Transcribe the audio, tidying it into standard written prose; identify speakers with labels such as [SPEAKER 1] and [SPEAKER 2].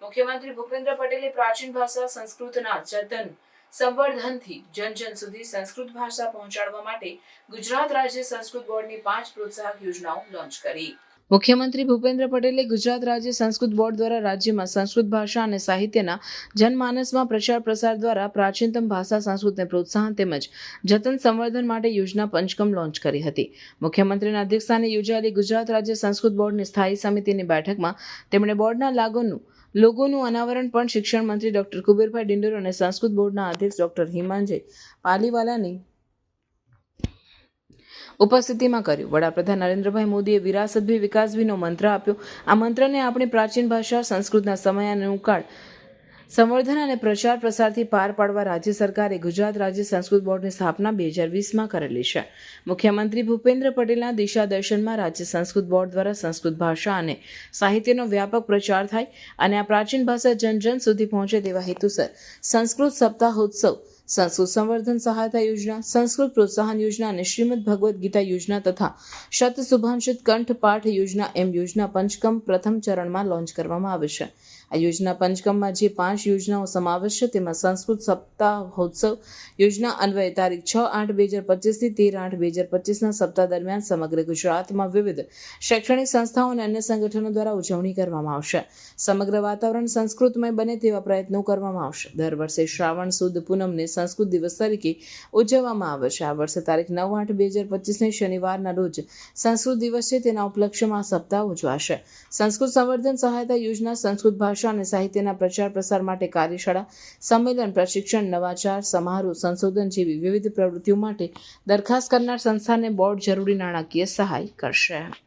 [SPEAKER 1] મુખ્યમંત્રી ભૂપેન્દ્ર પટેલે પ્રાચીન ભાષા સંસ્કૃતના જતન સંવર્ધનથી જન સુધી સંસ્કૃત ભાષા પહોંચાડવા માટે ગુજરાત રાજ્ય સંસ્કૃત બોર્ડની 5 પ્રોત્સાહક યોજનાઓ લોન્ચ કરી। મુખ્યમંત્રી ભૂપેન્દ્ર પટેલે ગુજરાત રાજ્ય સંસ્કૃત બોર્ડ દ્વારા રાજ્યમાં સંસ્કૃત ભાષા અને સાહિત્યના જનમાનસમાં પ્રચાર પ્રસાર દ્વારા પ્રાચીનતમ ભાષા સંસ્કૃતને પ્રોત્સાહન તેમજ જતન સંવર્ધન માટે યોજના પંચકમ લોન્ચ કરી હતી। મુખ્યમંત્રીના અધ્યક્ષસ્થાને યોજાયેલી ગુજરાત રાજ્ય સંસ્કૃત બોર્ડની સ્થાયી સમિતિની બેઠકમાં તેમણે બોર્ડના લોગોનું અનાવરણ પણ શિક્ષણ મંત્રી ડોક્ટર કુબેરભાઈ ડિંડોર અને સંસ્કૃત બોર્ડના અધ્યક્ષ ડોક્ટર હિમાંજય પાલીવાલાની ઉપસ્થિતિમાં કર્યું। વડાપ્રધાન નરેન્દ્રભાઈ મોદીએ વિરાસત ભી વિકાસ ભીનો મંત્ર આપ્યો। આ મંત્રને આપણી પ્રાચીન ભાષા સંસ્કૃતના સમયાનુકાળ સંવર્ધન અને પ્રચાર પ્રસારથી પાર પાડવા રાજ્ય સરકારે ગુજરાત રાજ્ય સંસ્કૃત બોર્ડની સ્થાપના 2020માં કરેલી છે। મુખ્યમંત્રી ભૂપેન્દ્ર પટેલના દિશાદર્શનમાં રાજ્ય સંસ્કૃત બોર્ડ દ્વારા સંસ્કૃત ભાષા અને સાહિત્યનો વ્યાપક પ્રચાર થાય અને આ પ્રાચીન ભાષા જન સુધી પહોંચે તેવા હેતુસર સંસ્કૃત સપ્તાહોત્સવ, સંસ્કૃત સંવર્ધન સહાયતા યોજના, સંસ્કૃત પ્રોત્સાહન યોજના અને શ્રીમદ ભગવદ્ ગીતા યોજના તથા શત શુભાંશિત કંઠપાઠ યોજના એમ યોજના પંચકમ પ્રથમ ચરણમાં લોન્ચ કરવામાં આવે છે। આ યોજના પંચકમમાં જે 5 યોજનાઓ સમાવેશ છે તેમાં સંસ્કૃત સપ્તાહોત્સવ યોજના અન્વયે તારીખ 6/8/2025 થી 13/8/2025ના સપ્તાહ દરમિયાન સમગ્ર ગુજરાતમાં વિવિધ શૈક્ષણિક સંસ્થાઓ અને અન્ય સંગઠનો દ્વારા ઉજવણી કરવામાં આવશે। સમગ્ર વાતાવરણ સંસ્કૃતમય બને તેવા પ્રયત્નો કરવામાં આવશે। દર વર્ષે શ્રાવણ સુદ પૂનમને સંસ્કૃત દિવસ તરીકે ઉજવવામાં આવે છે। આ વર્ષે તારીખ 9/8/2025ને શનિવારના રોજ સંસ્કૃત દિવસ છે। તેના ઉપલક્ષ્યમાં આ સપ્તાહ ઉજવાશે। સંસ્કૃત સંવર્ધન સહાયતા યોજના સંસ્કૃત ભાષા અને સાહિત્યના પ્રચાર પ્રસાર માટે કાર્યશાળા, સંમેલન, પ્રશિક્ષણ, નવાચાર, સમારોહ, સંશોધન જેવી વિવિધ પ્રવૃત્તિઓ માટે દરખાસ્ત કરનાર સંસ્થાને બોર્ડ જરૂરી નાણાકીય સહાય કરશે।